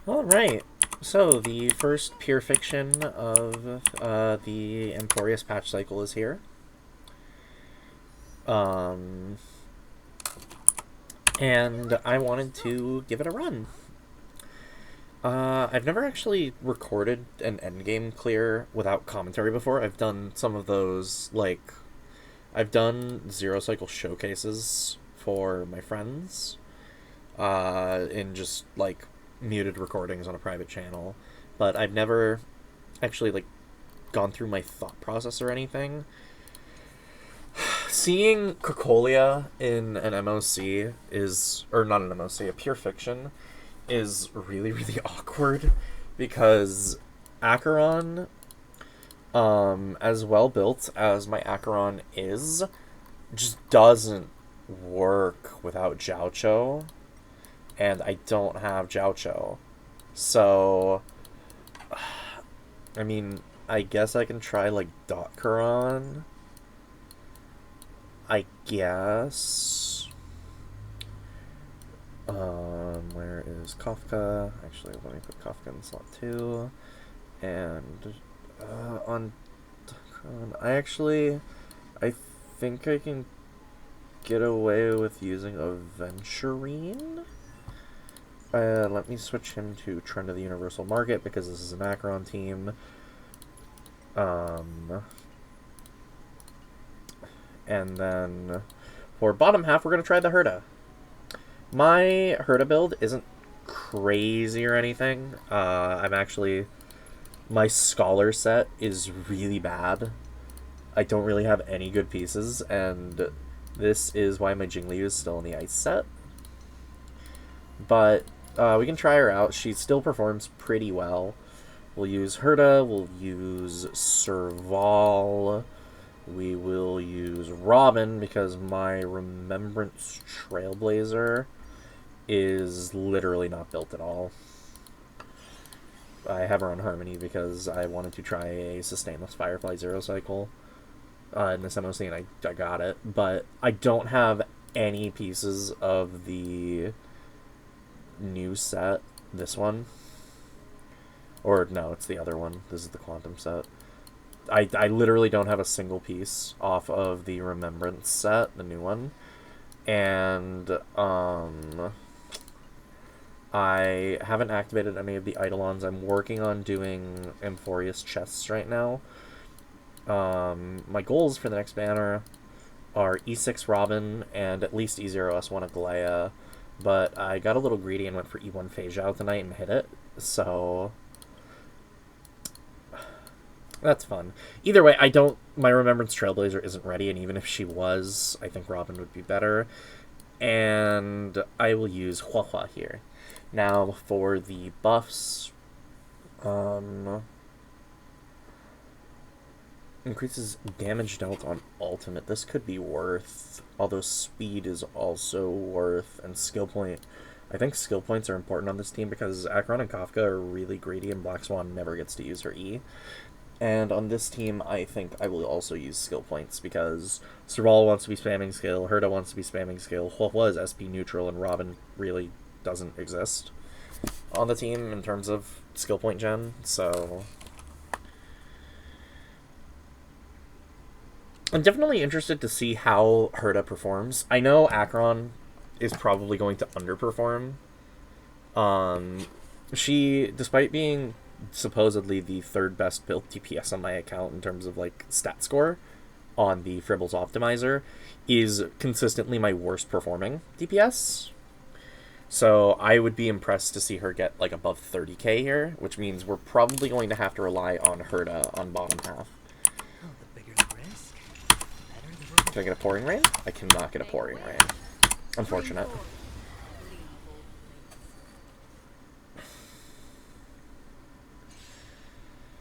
Alright, so the first pure fiction of the Emporius patch cycle is here. And I wanted to give it a run. I've never actually recorded an endgame clear without commentary before. I've done some of those, like, I've done zero cycle showcases for my friends, in just, like, muted recordings on a private channel, but I've never actually, like, gone through my thought process or anything. Seeing Cocolia in an MOC is, or not an MOC, a pure fiction, is really, really awkward, because Acheron, as well built as my Acheron is, just doesn't work without Jiaocho, and I don't have Jiaocho. So, I mean, I guess I can try, like, Dotcaron. I guess. Where is Kafka? Actually, let me put Kafka in slot 2. And, on Dotcaron, I think I can get away with using Aventurine. Let me switch him to Trend of the Universal Market, because this is an Acheron team. And then for bottom half, we're going to try the Herta. My Herta build isn't crazy or anything. My Scholar set is really bad. I don't really have any good pieces, and this is why my Jingliu is still in the ice set. But we can try her out. She still performs pretty well. We'll use Herta, we'll use Serval, we will use Robin, because my Remembrance Trailblazer is literally not built at all. I have her on Harmony because I wanted to try a Sustainless Firefly Zero Cycle in this MOC, and I got it. But I don't have any pieces of the new set. This one. Or, no, it's the other one. This is the Quantum set. I literally don't have a single piece off of the Remembrance set, the new one. And, I haven't activated any of the Eidolons. I'm working on doing Emporius chests right now. My goals for the next banner are E6 Robin and at least E0S1 Aglaya. But I got a little greedy and went for E1 Feijiao tonight and hit it. So that's fun. Either way, my Remembrance Trailblazer isn't ready, and even if she was, I think Robin would be better. And I will use Huohuo here. Now, for the buffs, increases damage dealt on ultimate. This could be worth, although speed is also worth, and skill point. I think skill points are important on this team because Acheron and Kafka are really greedy, and Black Swan never gets to use her E. And on this team, I think I will also use skill points, because Serval wants to be spamming skill, Herta wants to be spamming skill, Huohuo is SP neutral, and Robin really doesn't exist on the team in terms of skill point gen, so I'm definitely interested to see how Herta performs. I know Acheron is probably going to underperform. She, despite being supposedly the third best built DPS on my account in terms of, like, stat score on the Fribbles Optimizer, is consistently my worst performing DPS. So I would be impressed to see her get, like, above 30k here, which means we're probably going to have to rely on Herta on bottom half. Can I get a Pouring Rain? I cannot get a Pouring Rain. Unfortunate.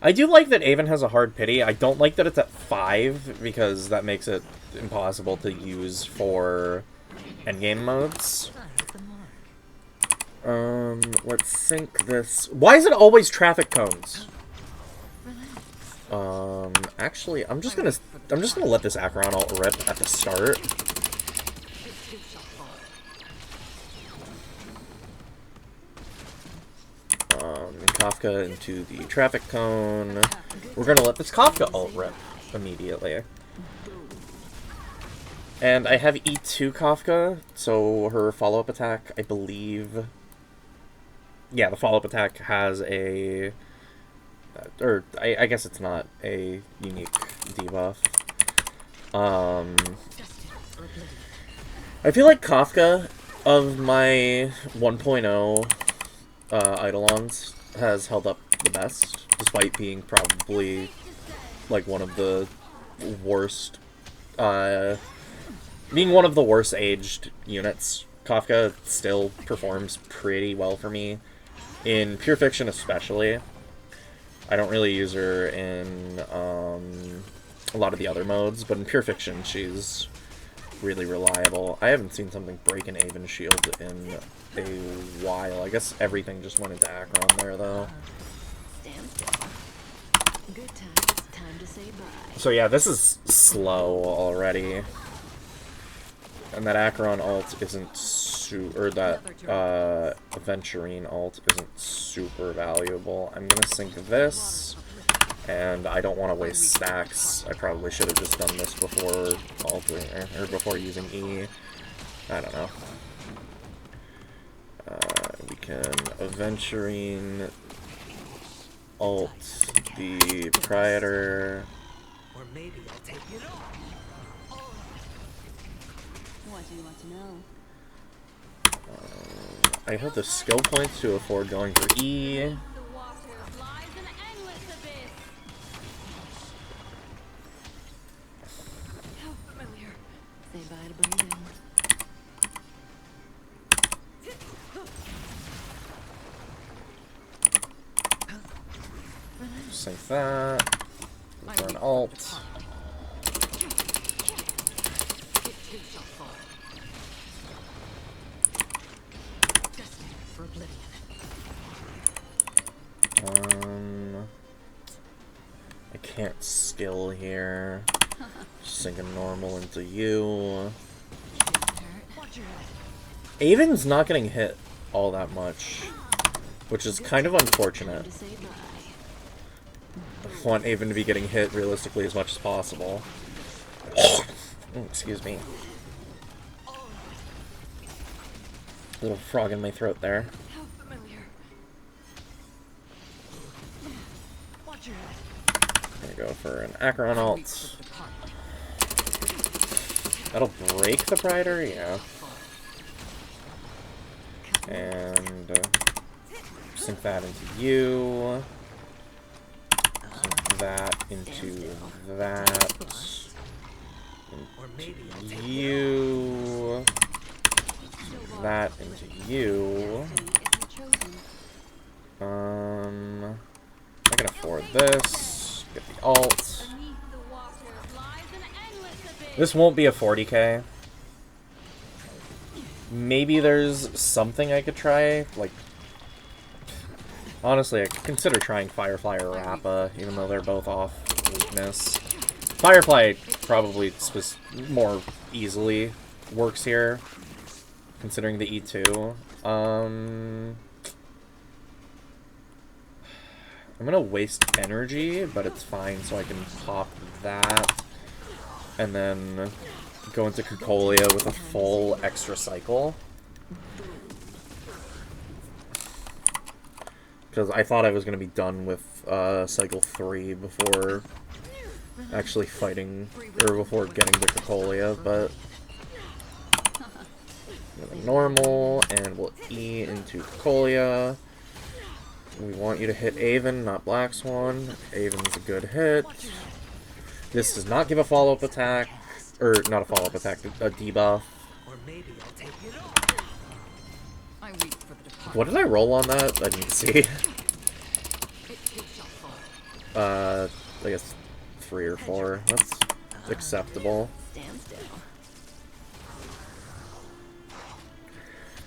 I do like that Aven has a hard pity. I don't like that it's at 5, because that makes it impossible to use for endgame modes. Let's sync this. Why is it always traffic cones? Actually, I'm just gonna let this Acheron ult rip at the start. Kafka into the traffic cone. We're gonna let this Kafka ult rip immediately. And I have E2 Kafka, so her follow-up attack, I believe... Yeah, the follow-up attack has a... Or, I guess it's not a unique debuff. I feel like Kafka, of my 1.0 Eidolons, has held up the best, despite being probably, like, one of the worst, being one of the worst aged units. Kafka still performs pretty well for me, in Pure Fiction especially. I don't really use her in a lot of the other modes, but in Pure Fiction she's really reliable. I haven't seen something break an Aven shield in a while. I guess everything just went into Acheron there, though. Good time to say bye. So yeah, this is slow already. And that Acheron ult isn't or that Aventurine ult isn't super valuable. I'm gonna sync this, and I don't want to waste stacks. I probably should have just done this before or before using E. I don't know. We can Aventurine ult the Proprietor. Or maybe I'll take it all. What do you want to know? I have the skill points to afford going for E. The water lies in endless abyss. How familiar. Say bye to breathing. Sync that. For an ult. I can't skill here. Sinking normal into you. Aven's not getting hit all that much, which is kind of unfortunate. I want Aven to be getting hit realistically as much as possible. Oh, excuse me. Little frog in my throat there. Gonna go for an Acheron ult. That'll break the Proprietor, yeah. And sync that into you. Sync that into that. Into you. Sync that into you. I can afford this. Get the ult. This won't be a 40k. Maybe there's something I could try. Like, honestly, I could consider trying Firefly or Rappa, even though they're both off weakness. Firefly probably more easily works here, considering the E2. I'm gonna waste energy, but it's fine, so I can pop that, and then go into Cocolia with a full extra cycle. Because I thought I was gonna be done with cycle 3 before actually fighting, or before getting to Cocolia, but normal, and we'll E into Cocolia. We want you to hit Aven, not Black Swan. Aven's a good hit. This does not give a follow-up attack. Or, not a follow-up attack, a debuff. What did I roll on that? I didn't see. I guess 3 or 4. That's acceptable.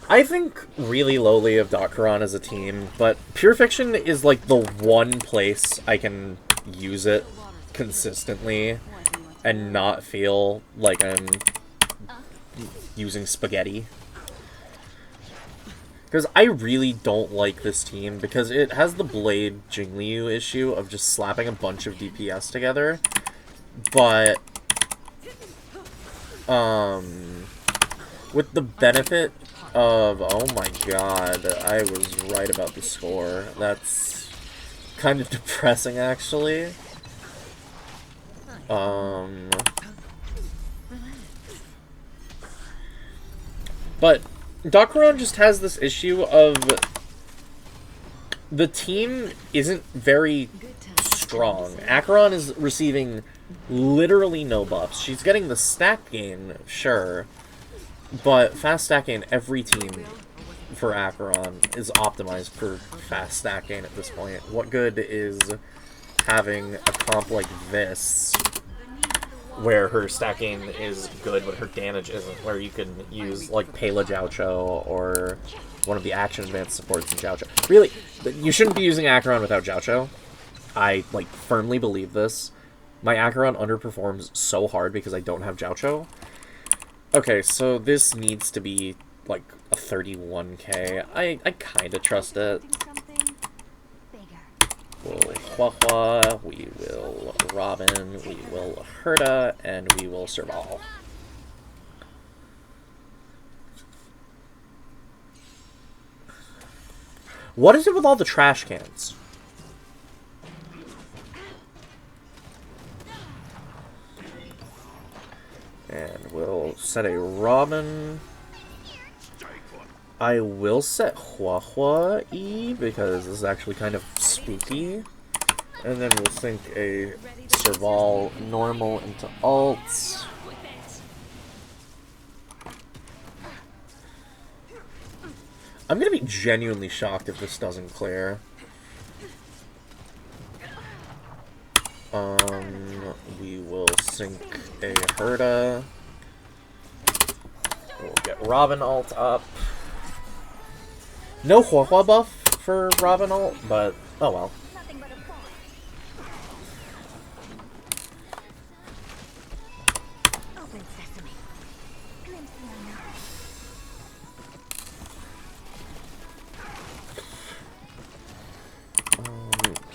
I think really lowly of Acheron as a team, but Pure Fiction is like the one place I can use it consistently and not feel like I'm using spaghetti. Because I really don't like this team, because it has the Blade Jingliu issue of just slapping a bunch of DPS together. But, with the benefit of, oh my god, I was right about the score. That's kind of depressing, actually. But Acheron just has this issue of the team isn't very strong. Acheron is receiving literally no buffs. She's getting the stack gain, sure, but fast stack gain, every team for Acheron is optimized for fast stack gain at this point. What good is having a comp like this, where her stack gain is good, but her damage isn't, where you can use, like, Pela Jiaocho or one of the action advanced supports in Jiaocho. Really, you shouldn't be using Acheron without Jiaocho. I, like, firmly believe this. My Acheron underperforms so hard because I don't have Jiaocho. Okay, so this needs to be, like, a 31k. I kinda trust it. We'll Huohuo, we will Robin, we will Herta, and we will Serval. What is it with all the trash cans? And we'll set a Robin. I will set Huohuo E because this is actually kind of spooky. And then we'll sync a Serval normal into alts. I'm gonna be genuinely shocked if this doesn't clear. We will sync a Herta. We'll get Robin alt up. No Huohuo buff for Robin alt, but oh well.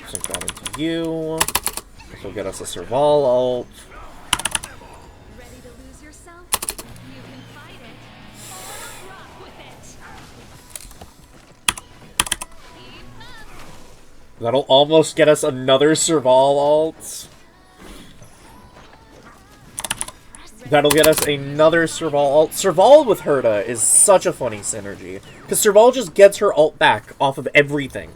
Sync that into you. This will get us a Serval alt. Ready to lose yourself? You can fight it. Rock with it. That'll almost get us another Serval alt. That'll get us another Serval alt. Serval with Herta is such a funny synergy, because Serval just gets her alt back off of everything.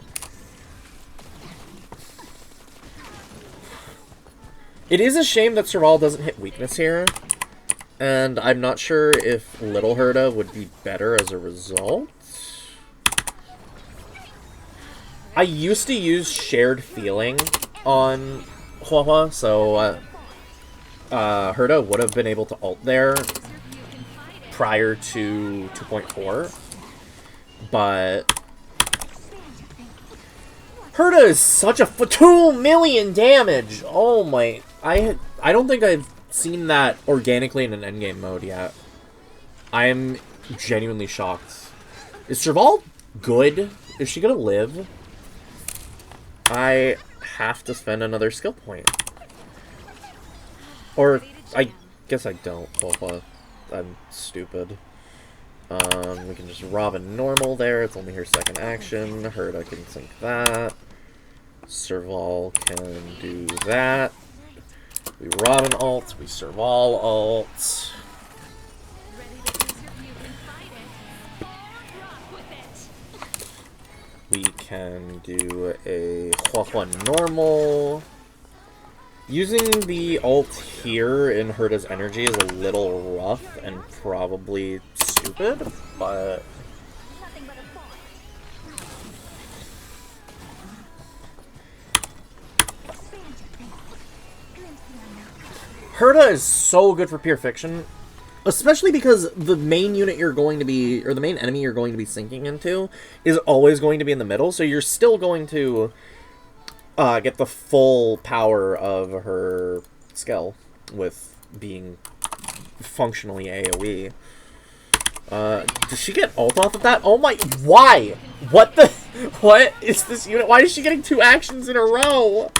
It is a shame that Serval doesn't hit weakness here, and I'm not sure if Little Herta would be better as a result. I used to use Shared Feeling on Huohuo, so Herta would have been able to ult there prior to 2.4, but Herta is such a 2 million damage! Oh my... I don't think I've seen that organically in an endgame mode yet. I am genuinely shocked. Is Serval good? Is she gonna live? I have to spend another skill point. Or, I guess I don't. Well, I'm stupid. We can just Robin normal there. It's only her second action. Herta can sync that. Serval can do that. We Robin ult. We Serval ult. We can do a Huohuo normal. Using the ult here in Herta's energy is a little rough and probably stupid, but... Herta is so good for pure fiction, especially because the main unit you're going to be, or the main enemy you're going to be sinking into, is always going to be in the middle, so you're still going to get the full power of her skill with being functionally AoE. Does she get ult off of that? Oh my... Why? What the... What is this unit? Why is she getting 2 actions in a row?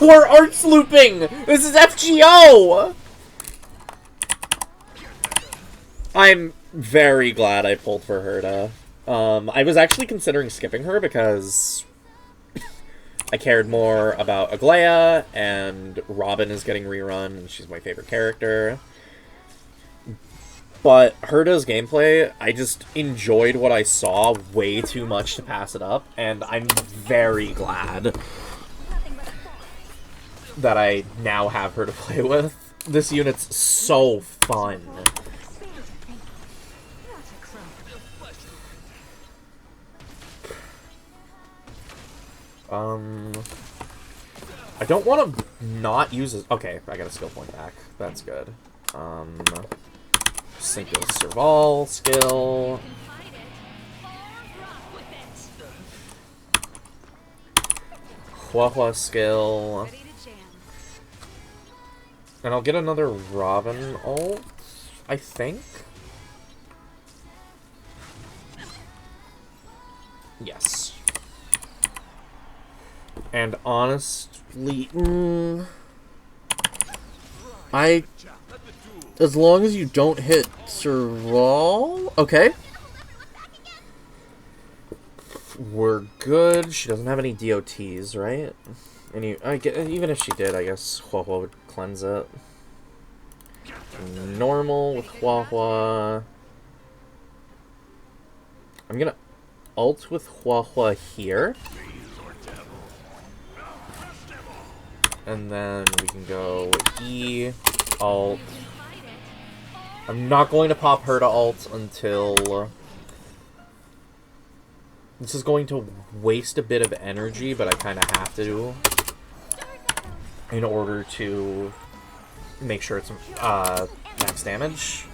We're arts looping! This is FGO! I'm very glad I pulled for Herta. I was actually considering skipping her because I cared more about Aglaia, and Robin is getting rerun, and she's my favorite character. But Herta's gameplay, I just enjoyed what I saw way too much to pass it up, and I'm very glad that I now have her to play with. This unit's so fun. I don't want to not use this. Okay, I got a skill point back. That's good. Sync with Serval skill. Huohuo skill. And I'll get another Robin ult, I think. Yes. And honestly, as long as you don't hit Serval, okay. We're good. She doesn't have any DOTs, right? Even if she did, I guess Huohuo would cleanse it. Normal with Huohuo. I'm gonna ult with Huohuo here. And then we can go E, ult. I'm not going to pop Herta ult until... This is going to waste a bit of energy, but I kind of have to in order to make sure it's max damage.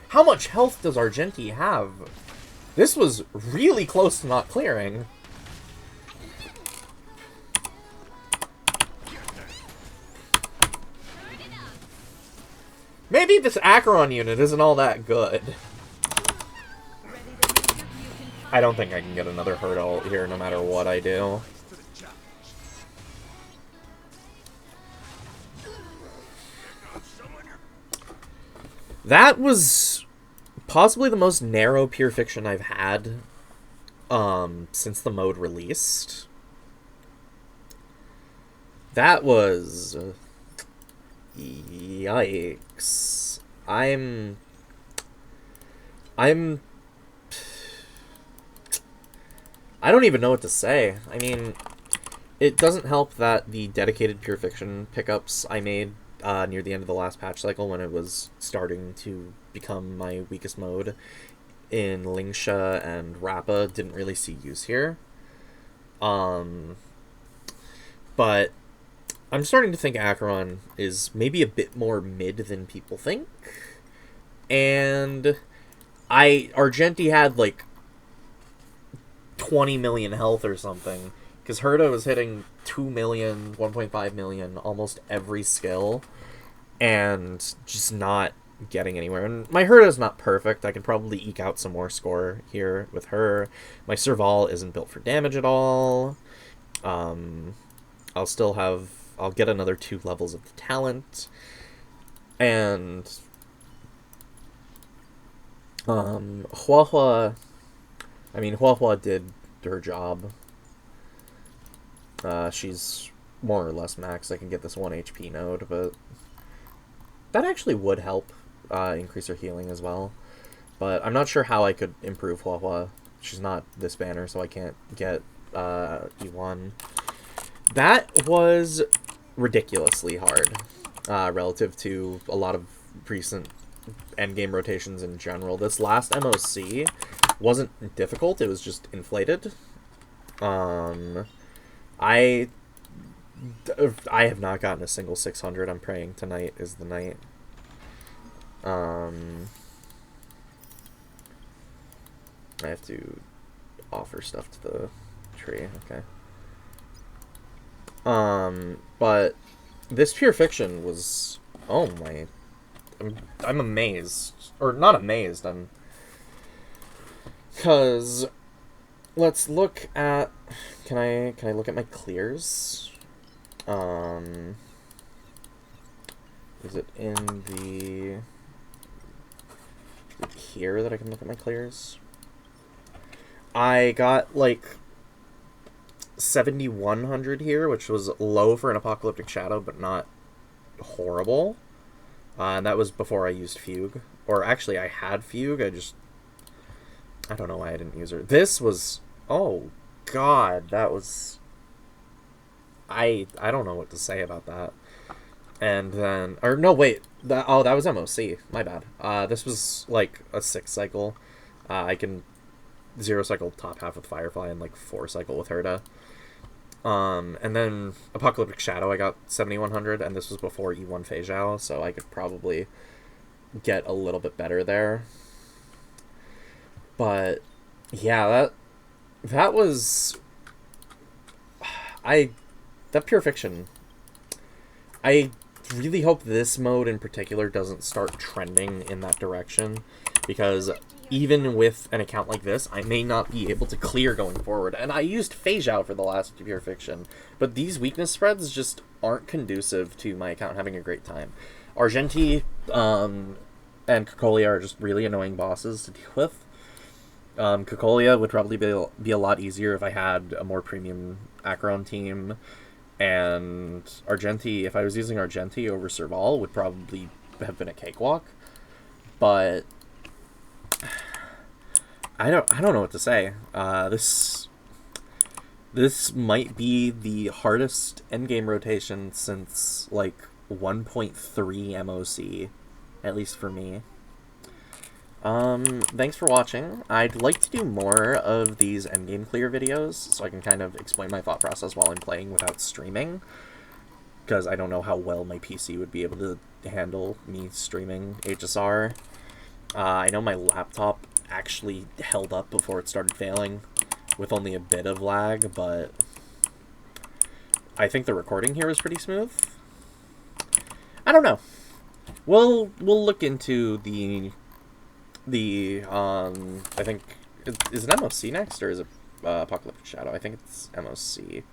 How much health does Argenti have? This was really close to not clearing. Maybe this Acheron unit isn't all that good. I don't think I can get another Herta ult here no matter what I do. That was possibly the most narrow pure fiction I've had since the mode released. That was... Yikes. I don't even know what to say. I mean, it doesn't help that the dedicated pure fiction pickups I made near the end of the last patch cycle, when it was starting to become my weakest mode in Lingsha and Rappa, didn't really see use here. But I'm starting to think Acheron is maybe a bit more mid than people think. And Argenti had like 20 million health or something, because Herta was hitting 2 million, 1.5 million, almost every skill, and just not getting anywhere. And my Herta is not perfect. I could probably eke out some more score here with her. My Serval isn't built for damage at all. I'll get another 2 levels of the talent. And Huohuo did her job. She's more or less max. I can get this 1 HP node, but that actually would help increase her healing as well. But I'm not sure how I could improve Huohuo. She's not this banner, so I can't get E1. That was ridiculously hard relative to a lot of recent endgame rotations in general. This last MOC wasn't difficult, it was just inflated. I have not gotten a single 600. I'm praying tonight is the night. I have to offer stuff to the tree. Okay. But this Pure Fiction was, oh my, I'm amazed, or not amazed. Because let's look at. Can I look at my clears? Is it in the here that I can look at my clears? I got like 7,100 here, which was low for an Apocalyptic Shadow, but not horrible. And that was before I used Fugue. Or actually, I had Fugue, I don't know why I didn't use her. This was... Oh, God, that was... I don't know what to say about that. And then... Or, no, wait. That was MOC. My bad. This was, like, a 6-cycle. I can 0-cycle top half with Firefly and, like, 4-cycle with Herta. And then Apocalyptic Shadow, I got 7,100, and this was before E1 Fei Zhao, so I could probably get a little bit better there. But, yeah, that was... That Pure Fiction... I really hope this mode in particular doesn't start trending in that direction, because even with an account like this, I may not be able to clear going forward. And I used Fei Zhao for the last Pure Fiction, but these weakness spreads just aren't conducive to my account having a great time. Argenti and Cocolia are just really annoying bosses to deal with. Cocolia would probably be a lot easier if I had a more premium Acheron team, and Argenti, if I was using Argenti over Serval, would probably have been a cakewalk. But I don't know what to say. This might be the hardest endgame rotation since like 1.3 MOC, at least for me. Thanks for watching. I'd like to do more of these endgame clear videos, so I can kind of explain my thought process while I'm playing without streaming, because I don't know how well my PC would be able to handle me streaming HSR. I know my laptop actually held up before it started failing, with only a bit of lag, but I think the recording here is pretty smooth. I don't know. We'll look into I think, is it MOC next, or is it Apocalyptic Shadow? I think it's MOC.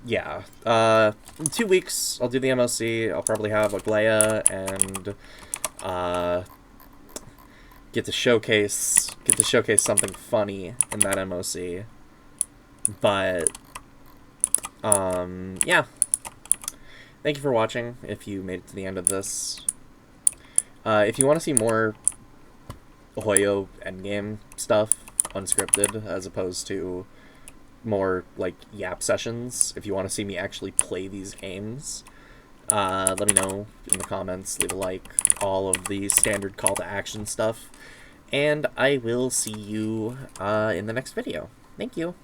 Yeah, in 2 weeks, I'll do the MOC. I'll probably have Aglaya and, get to showcase something funny in that MOC. But, yeah. Thank you for watching, if you made it to the end of this. If you want to see more Huohuo endgame stuff, unscripted, as opposed to more, like, yap sessions, if you want to see me actually play these games, let me know in the comments, leave a like, all of the standard call to action stuff, and I will see you in the next video. Thank you.